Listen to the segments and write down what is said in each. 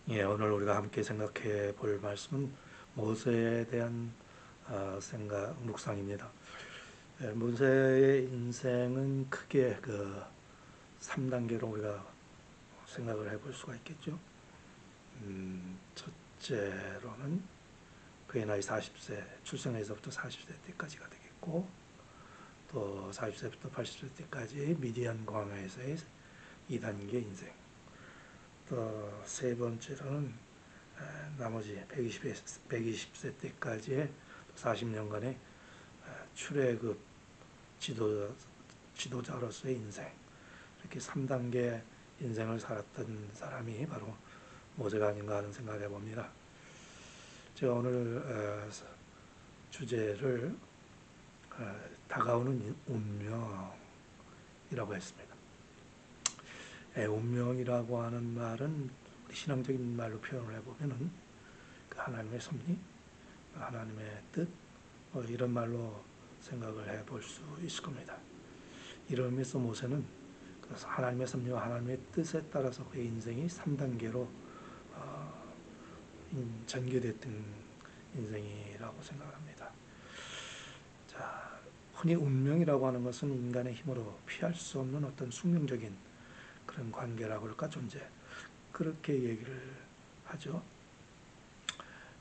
예, 오늘 우리가 함께 생각해 볼 말씀은 모세에 대한 묵상입니다. 예, 모세의 인생은 크게 3단계로 우리가 생각을 해볼 수가 있겠죠. 첫째로는 그의 나이 40세, 출생에서부터 40세 때까지가 되겠고, 또 40세부터 80세 때까지 미디안 광야에서의 2단계 인생, 또 세 번째로는 나머지 120세 때까지의 40년간의 출애굽 지도자로서의 인생, 이렇게 3단계 인생을 살았던 사람이 바로 모세가 아닌가 하는 생각을 해봅니다. 제가 오늘 주제를 다가오는 운명이라고 했습니다. 운명이라고 하는 말은 우리 신앙적인 말로 표현을 해보면은 그 하나님의 섭리, 하나님의 뜻, 이런 말로 생각을 해볼 수 있을 겁니다. 이런 의미에서 모세는 하나님의 섭리와 하나님의 뜻에 따라서 그의 인생이 3단계로 전개됐던 인생이라고 생각합니다. 자, 흔히 운명이라고 하는 것은 인간의 힘으로 피할 수 없는 어떤 숙명적인 그런 관계라고 할까, 존재, 그렇게 얘기를 하죠.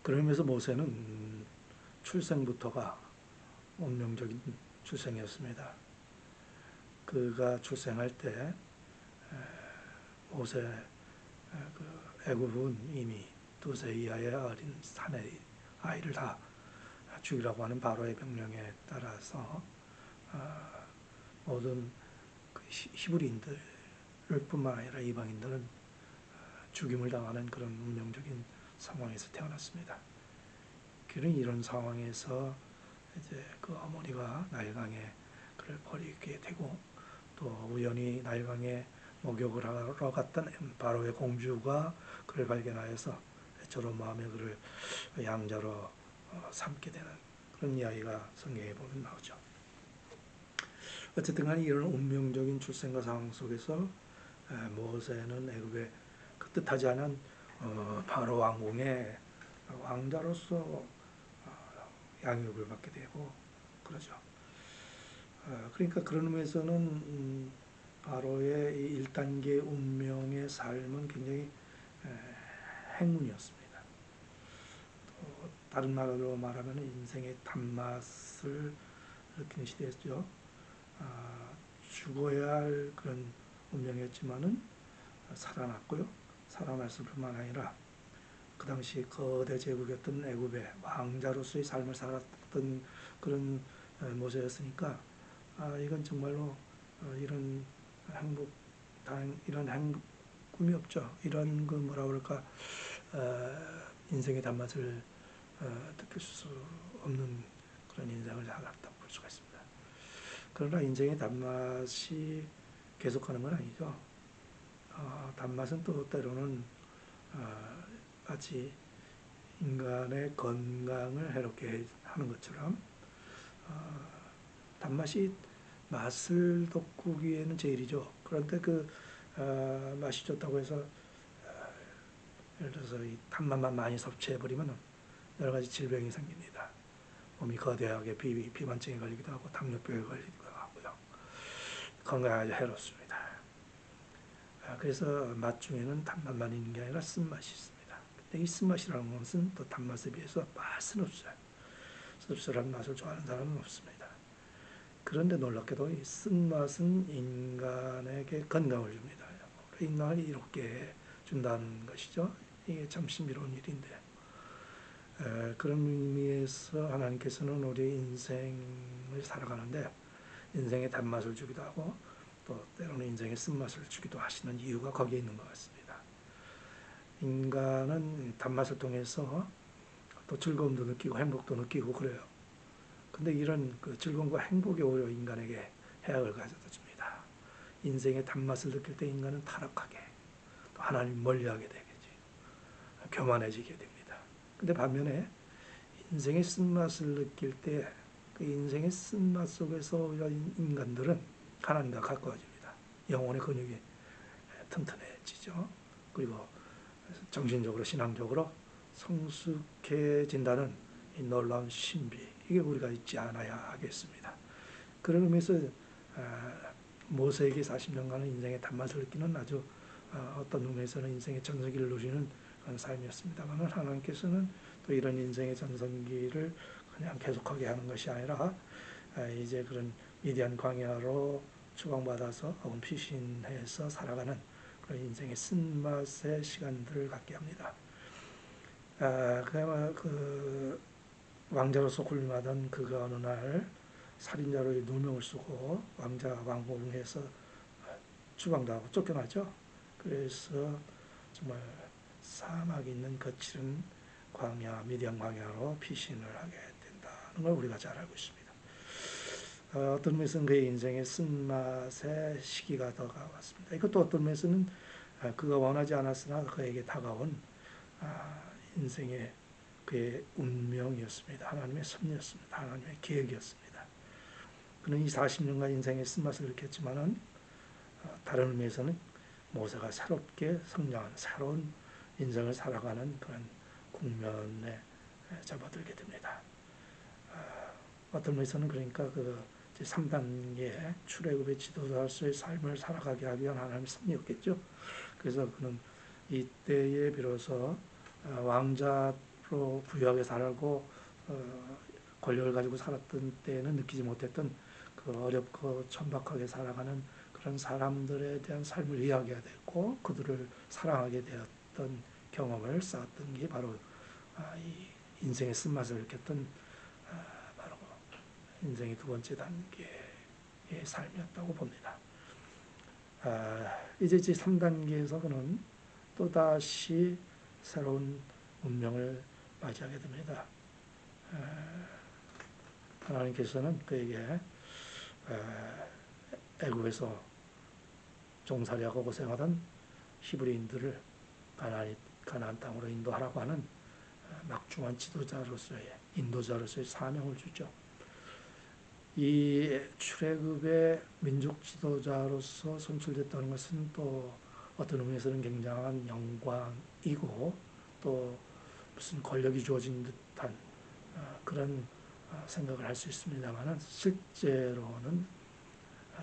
그러면서 모세는 출생부터가 운명적인 출생이었습니다. 그가 출생할 때 모세 애굽은 이미 2세 이하의 어린 사내 아이를 다 죽이라고 하는 바로의 명령에 따라서 모든 히브리인들 뿐만 아니라 이방인들은 죽임을 당하는 그런 운명적인 상황에서 태어났습니다. 그는 이런 상황에서 이제 그 어머니가 나일강에 그를 버리게 되고, 또 우연히 나일강에 목욕을 하러 갔던 바로의 공주가 그를 발견하여서 저런 마음에 그를 양자로 삼게 되는 그런 이야기가 성경에 보면 나오죠. 어쨌든 간에 이런 운명적인 출생과 상황 속에서 모세는 애굽의 그 뜻하지 않은 바로 왕궁의 왕자로서 양육을 받게 되고 그러죠. 그러니까 그런 의미에서는 바로의 1단계 운명의 삶은 굉장히 행운이었습니다. 또 다른 말로 말하면 인생의 단맛을 느끼는 시대였죠. 죽어야 할 그런 운명이었지만은 살아났고요. 살아났을 뿐만 아니라 그 당시 거대 제국이었던 애굽의 왕자로서의 삶을 살았던 그런 모세였으니까 이건 정말로 이런 행복, 이런 꿈이 없죠. 이런 그 뭐라 그럴까 인생의 단맛을 느낄 수 없는 그런 인생을 살았다고 볼 수가 있습니다. 그러나 인생의 단맛이 계속하는 건 아니죠. 단맛은 또 때로는 마치 인간의 건강을 해롭게 하는 것처럼 단맛이 맛을 돋구기에는 제일이죠. 그런데 맛이 좋다고 해서 예를 들어서 이 단맛만 많이 섭취해버리면 여러 가지 질병이 생깁니다. 몸이 거대하게 비만증에 걸리기도 하고 당뇨병에 걸리기도 하고요. 건강에 해롭습니다. 그래서 맛 중에는 단맛만 있는 게 아니라 쓴맛이 있습니다. 근데 이 쓴맛이라는 것은 또 단맛에 비해서 맛은 없어요. 씁쓸한 맛을 좋아하는 사람은 없습니다. 그런데 놀랍게도 이 쓴맛은 인간에게 건강을 줍니다. 인간을 이롭게 준다는 것이죠. 이게 참 신비로운 일인데, 그런 의미에서 하나님께서는 우리 인생을 살아가는데 인생의 단맛을 주기도 하고 또 때로는 인생의 쓴맛을 주기도 하시는 이유가 거기에 있는 것 같습니다. 인간은 단맛을 통해서 또 즐거움도 느끼고 행복도 느끼고 그래요. 근데 이런 그 즐거움과 행복이 오히려 인간에게 해악을 가져다 줍니다. 인생의 단맛을 느낄 때 인간은 타락하게, 또 하나님 멀리하게 되겠지. 교만해지게 됩니다. 근데 반면에 인생의 쓴맛을 느낄 때 그 인생의 쓴맛 속에서 인간들은 하나님과 가까워집니다. 영혼의 근육이 튼튼해지죠. 그리고 정신적으로 신앙적으로 성숙해진다는 이 놀라운 신비, 이게 우리가 잊지 않아야 하겠습니다. 그런 의미에서 모세에게 40년간의 인생의 단맛을 느끼는 아주 어떤 의미에서는 인생의 전성기를 누리는 그런 삶이었습니다만, 하나님께서는 또 이런 인생의 전성기를 그냥 계속하게 하는 것이 아니라 이제 그런 미디안 광야로 추방받아서 혹은 피신해서 살아가는 그런 인생의 쓴맛의 시간들을 갖게 합니다. 그 왕자로서 군림하던 그가 어느 날 살인자로 누명을 쓰고 왕궁에서 추방당하고 쫓겨나죠. 그래서 정말 사막이 있는 거칠은 광야, 미디안 광야로 피신을 하게 된다는 걸 우리가 잘 알고 있습니다. 어떤 면에서는 그의 인생의 쓴맛의 시기가 다가왔습니다. 이것도 어떤 면에서는 그가 원하지 않았으나 그에게 다가온 인생의 그의 운명이었습니다. 하나님의 섭리였습니다. 하나님의 계획이었습니다. 그는 이 40년간 인생의 쓴맛을 느꼈지만은 다른 의미에서는 모세가 새롭게 성장한 새로운 인생을 살아가는 그런 국면에 접어들게 됩니다. 어떤 면에서는 그러니까 그 3단계 출애굽의 지도자로서의 삶을 살아가게 하기 위한 하나님의 섭리였겠죠. 그래서 그는 이때에 비로소 왕자로 부유하게 살고 권력을 가지고 살았던 때에는 느끼지 못했던 그 어렵고 천박하게 살아가는 그런 사람들에 대한 삶을 이야기하게 됐고, 그들을 사랑하게 되었던 경험을 쌓았던 게 바로 이 인생의 쓴맛을 느꼈던 바로 인생의 두 번째 단계의 삶이었다고 봅니다. 이제 3단계에서 그는 또다시 새로운 운명을 맞이하게 됩니다. 하나님께서는 그에게 애굽에서 종살이하고 고생하던 히브리인들을 가나안 땅으로 인도하라고 하는 막중한 지도자로서의 인도자로서의 사명을 주죠. 이 출애굽의 민족 지도자로서 선출됐다는 것은 또 어떤 의미에서는 굉장한 영광이고 또 무슨 권력이 주어진 듯한 그런 생각을 할 수 있습니다만, 실제로는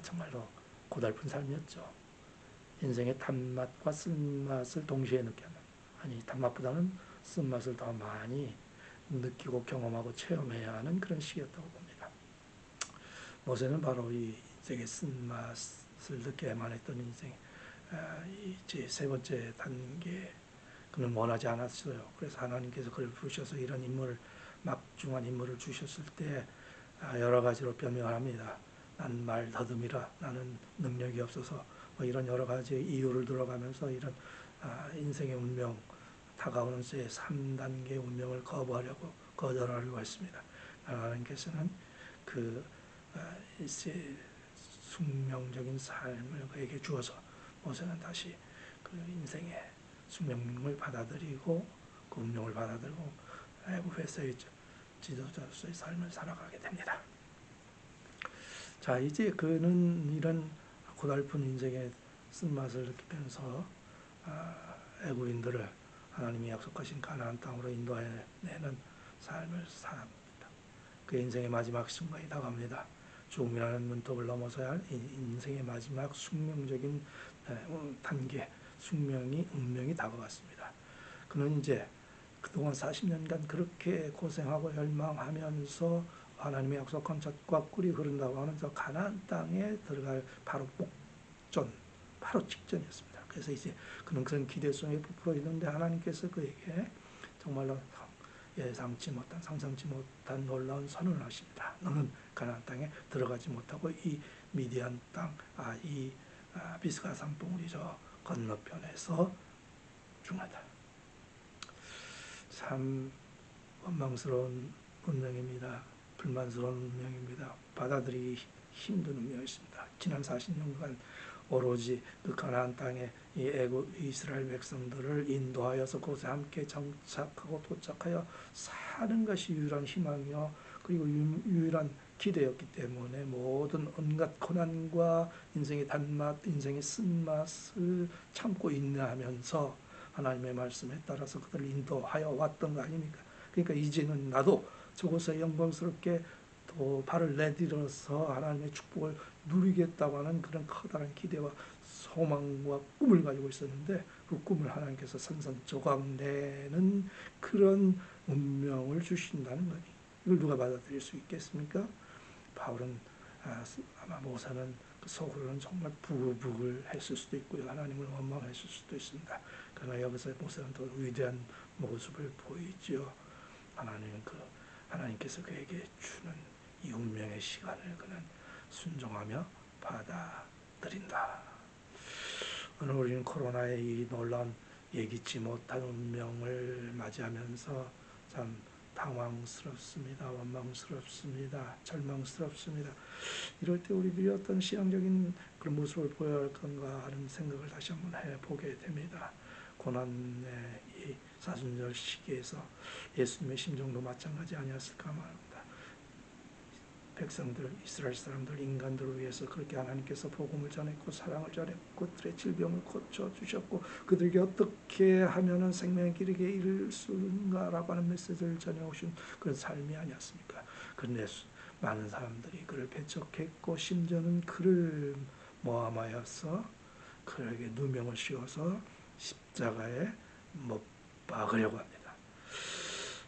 정말로 고달픈 삶이었죠. 인생의 단맛과 쓴맛을 동시에 느끼는, 아니 단맛보다는 쓴맛을 더 많이 느끼고 경험하고 체험해야 하는 그런 시기였다고 봅니다. 모세는 바로 이 인생의 쓴맛을 느껴야만 했던 인생, 이제 세 번째 단계, 그는 원하지 않았어요. 그래서 하나님께서 그를 부르셔서 이런 막중한 임무를 주셨을 때 여러 가지로 변명합니다. 난 말 더듬이라, 나는 능력이 없어서, 뭐 이런 여러 가지 이유를 들어가면서 이런 인생의 운명, 다가오는 3단계 운명을 거절하려고 했습니다. 하나님께서는 그 이제 숙명적인 삶을 그에게 주어서 모세는 다시 그 인생의 숙명을 받아들이고 그 운명을 받아들이고 애굽에서의 지도자로서의 삶을 살아가게 됩니다. 자, 이제 그는 이런 고달픈 인생의 쓴맛을 느끼면서 애굽인들을 하나님이 약속하신 가나안 땅으로 인도해내는 삶을 삽니다. 그 인생의 마지막 순간이 다가옵니다. 죽음이라는 문턱을 넘어서야 할 인생의 마지막 숙명적인 단계, 운명이 다가왔습니다. 그는 이제 그동안 40년간 그렇게 고생하고 열망하면서 하나님의 약속한 젖과 꿀이 흐른다고 하는 저 가나안 땅에 들어갈 바로 목전, 바로 직전이었습니다. 그래서 이제 그는 그런 기대 속에 부풀어 있는데 하나님께서 그에게 정말로 예상치 못한, 상상치 못한 놀라운 선언을 하십니다. 너는 가나안 땅에 들어가지 못하고 이 미디안 땅, 비스가 산봉우리 저 건너편에서 죽는다. 참 원망스러운 운명입니다. 불만스러운 운명입니다. 받아들이기 힘든 운명이었습니다. 지난 40년간 오로지 그 가나안 땅에 이 애굽 이스라엘 백성들을 인도하여서 그곳에 함께 정착하고 도착하여 사는 것이 유일한 희망이요, 그리고 유일한 기대였기 때문에 모든 온갖 고난과 인생의 단맛, 인생의 쓴맛을 참고 인내하면서 하나님의 말씀에 따라서 그들을 인도하여 왔던 거 아닙니까? 그러니까 이제는 나도 저곳에 영광스럽게 또 발을 내딛어서 하나님의 축복을 누리겠다고 하는 그런 커다란 기대와 소망과 꿈을 가지고 있었는데 그 꿈을 하나님께서 산산조각내는 그런 운명을 주신다는 거니 이걸 누가 받아들일 수 있겠습니까? 바울은 아마 모세는 그 속으로는 정말 부글부글 했을 수도 있고요. 하나님을 원망했을 수도 있습니다. 그러나 여기서 모세는 더 위대한 모습을 보이죠. 하나님께서 그에게 주는 이 운명의 시간을 그는 순종하며 받아들인다. 오늘 우리는 코로나의 이 놀라운 예기치 못한 운명을 맞이하면서 참 당황스럽습니다. 원망스럽습니다. 절망스럽습니다. 이럴 때 우리들이 어떤 신앙적인 그런 모습을 보여야 할 건가 하는 생각을 다시 한번 해보게 됩니다. 고난의 이 사순절 시기에서 예수님의 심정도 마찬가지 아니었을까 말합니다. 백성들, 이스라엘 사람들, 인간들을 위해서 그렇게 하나님께서 복음을 전했고 사랑을 전했고 그들의 질병을 고쳐주셨고 그들에게 어떻게 하면 생명의 길에 이를 수 있는가라고 하는 메시지를 전해오신 그런 삶이 아니었습니까? 그런데 많은 사람들이 그를 배척했고 심지어는 그를 모함하여서 그에게 누명을 씌워서 십자가에 못 박으려고 합니다.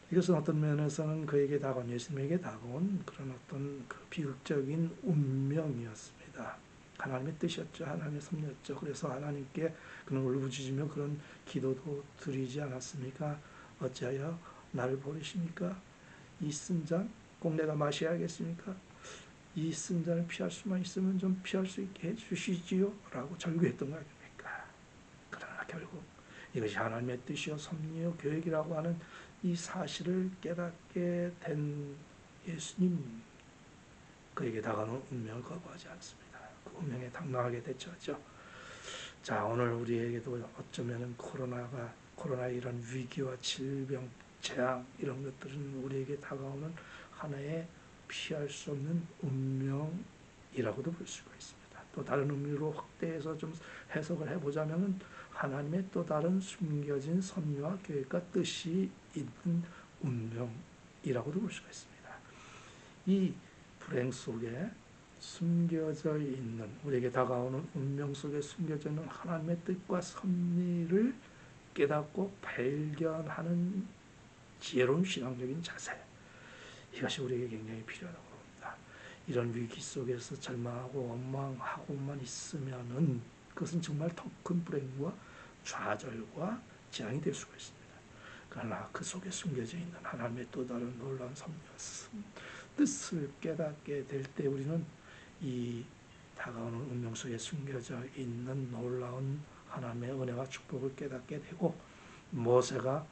이것은 어떤 면에서는 그에게 다가온 예수님에게 다가온 그런 어떤 그 비극적인 운명이었습니다. 하나님의 뜻이었죠. 하나님의 섭리였죠. 그래서 하나님께 그는 울부짖으며 그런 기도도 드리지 않았습니까? 어찌하여 나를 버리십니까? 이 쓴 잔 꼭 내가 마셔야겠습니까? 이 쓴 잔을 피할 수만 있으면 좀 피할 수 있게 해주시지요? 라고 절규했던 거 아닙니까? 그러나 결국 이것이 하나님의 뜻이요 섭리요 계획이라고 하는 이 사실을 깨닫게 된 예수님, 그에게 다가오는 운명을 거부하지 않습니다. 그 운명에 당당하게 대처하죠. 자, 오늘 우리에게도 어쩌면 코로나의 이런 위기와 질병, 재앙 이런 것들은 우리에게 다가오는 하나의 피할 수 없는 운명이라고도 볼 수가 있습니다. 또 다른 의미로 확대해서 좀 해석을 해보자면 하나님의 또 다른 숨겨진 섭리와 계획과 뜻이 있는 운명이라고도 볼 수가 있습니다. 이 불행 속에 숨겨져 있는 우리에게 다가오는 운명 속에 숨겨져 있는 하나님의 뜻과 섭리를 깨닫고 발견하는 지혜로운 신앙적인 자세, 이것이 우리에게 굉장히 필요하다고 봅니다. 이런 위기 속에서 절망하고 원망하고만 있으면은 그것은 정말 더 큰 불행과 좌절과 재앙이 될 수가 있습니다. 그러나 그 속에 숨겨져 있는 하나님의 또 다른 놀라운 섭리와 뜻을 깨닫게 될 때 우리는 이 다가오는 운명 속에 숨겨져 있는 놀라운 하나님의 은혜와 축복을 깨닫게 되고 모세가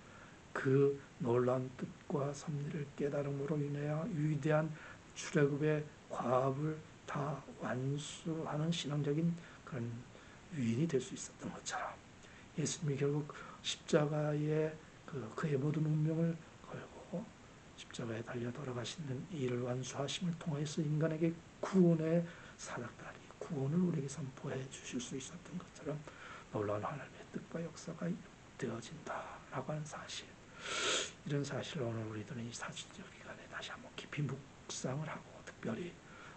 그 놀라운 뜻과 섭리를 깨달음으로 인하여 위대한 출애굽의 과업을 다 완수하는 신앙적인 그런 위인이 될 수 있었던 것처럼 예수님이 결국 십자가에 그의 모든 운명을 걸고 십자가에 달려 돌아가시는 일을 완수하심을 통해서 인간에게 구원의 사닥다리, 구원을 우리에게 선포해 주실 수 있었던 것처럼 놀라운 하나님의 뜻과 역사가 되어진다라고 하는 사실, 이런 사실을 오늘 우리들은 이 사순절 기간에 다시 한번 깊이 묵상을 하고 특별히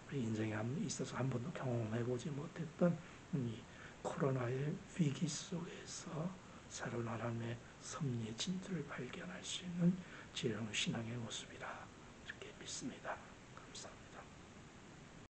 우리 인생에 있어서 한 번도 경험해보지 못했던 이 코로나의 위기 속에서 새로운 하나님의 섭리의 진리를 발견할 수 있는 지혜로운 신앙의 모습이라 이렇게 믿습니다.